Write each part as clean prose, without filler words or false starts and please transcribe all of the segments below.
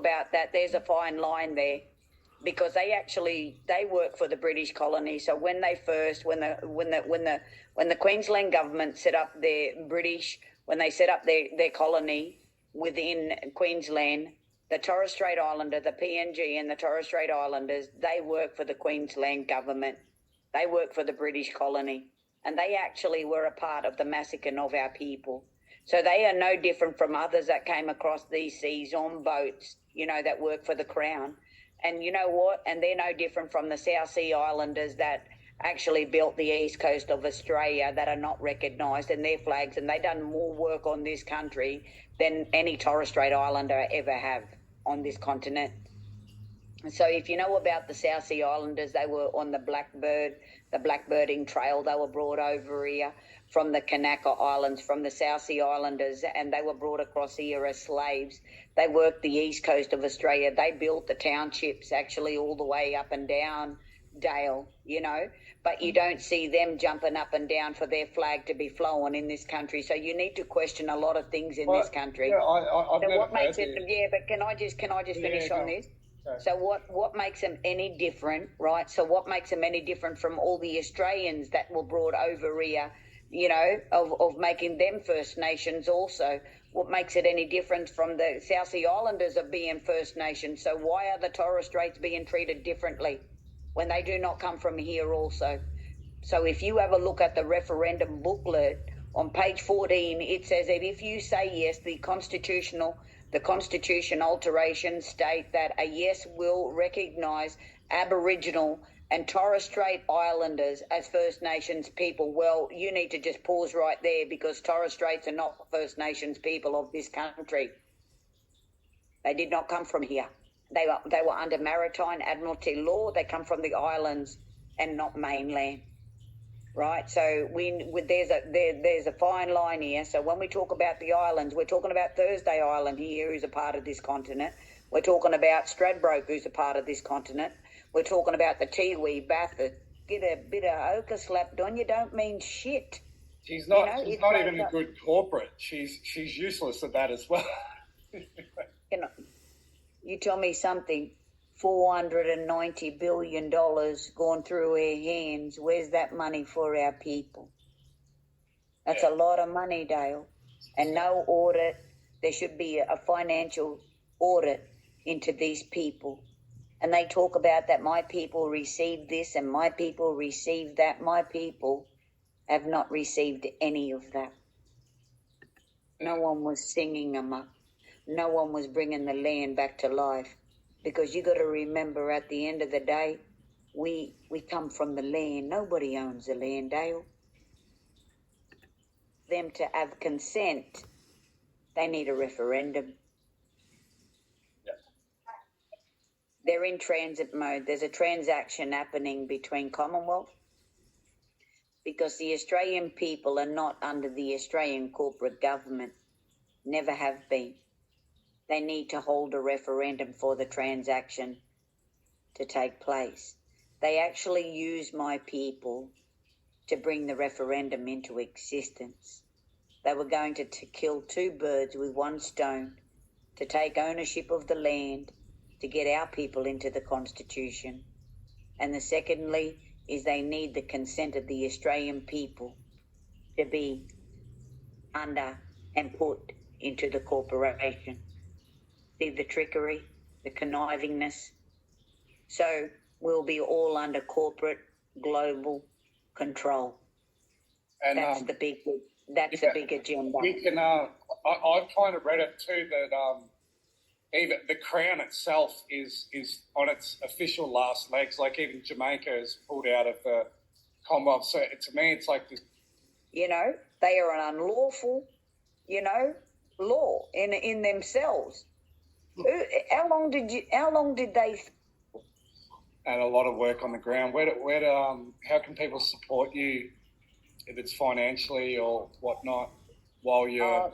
about that, there's a fine line there, because they work for the British colony. So when the Queensland government set up when they set up their colony within Queensland, the Torres Strait Islander, the PNG and the Torres Strait Islanders, they work for the Queensland government. They work for the British colony, and they actually were a part of the massacre of our people. So they are no different from others that came across these seas on boats, that work for the Crown. And you know what? And they're no different from the South Sea Islanders that actually built the east coast of Australia, that are not recognised in their flags, and they done more work on this country than any Torres Strait Islander ever have on this continent. So if you know about the South Sea Islanders, they were on the blackbirding trail. They were brought over here from the Kanaka Islands, from the South Sea Islanders, and they were brought across here as slaves. They worked the east coast of Australia. They built the townships actually all the way up and down Dale, but you don't see them jumping up and down for their flag to be flowing in this country. So you need to question a lot of things in this country. Yeah, I've never what makes heard it? Yeah, but can I just finish on this? Okay. So what makes them any different, right? So what makes them any different from all the Australians that were brought over here, of making them First Nations also? What makes it any different from the South Sea Islanders of being First Nations? So why are the Torres Straits being treated differently when they do not come from here also? So if you have a look at the referendum booklet on page 14, it says that if you say yes, the Constitution alterations state that a yes will recognise Aboriginal and Torres Strait Islanders as First Nations people. Well, you need to just pause right there, because Torres Straits are not First Nations people of this country. They did not come from here. They were under maritime admiralty law. They come from the islands and not mainland, right? So there's a fine line here. So when we talk about the islands, we're talking about Thursday Island here, who's a part of this continent. We're talking about Stradbroke, who's a part of this continent. We're talking about the Tiwi, Bathurst. Get a bit of ochre slapped on you, don't mean shit. She's not even a good corporate. She's useless at that as well. You tell me something, $490 billion gone through her hands. Where's that money for our people? That's a lot of money, Dale. And no audit. There should be a financial audit into these people. And they talk about that my people received this and my people received that. My people have not received any of that. No one was singing them up. No one was bringing the land back to life, because you got to remember, at the end of the day, we come from the land. Nobody owns the land, Dale. Them to have consent, they need a referendum. Yep. They're in transit mode. There's a transaction happening between Commonwealth, because the Australian people are not under the Australian corporate government. Never have been. They need to hold a referendum for the transaction to take place. They actually use my people to bring the referendum into existence. They were going to kill two birds with one stone, to take ownership of the land, to get our people into the Constitution. And the secondly is they need the consent of the Australian people to be under and put into the corporation. See the trickery, the connivingness. So we'll be all under corporate global control. And that's the big agenda. We can. I've kind of read it too, that even the Crown itself is on its official last legs. Like even Jamaica has pulled out of the Commonwealth. So to me, it's like this. They are an unlawful, law in themselves. How long did they? And a lot of work on the ground. How can people support you, if it's financially or whatnot, while you're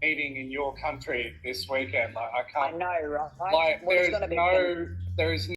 meeting in your country this weekend? Like I can't. I know, right? Like there is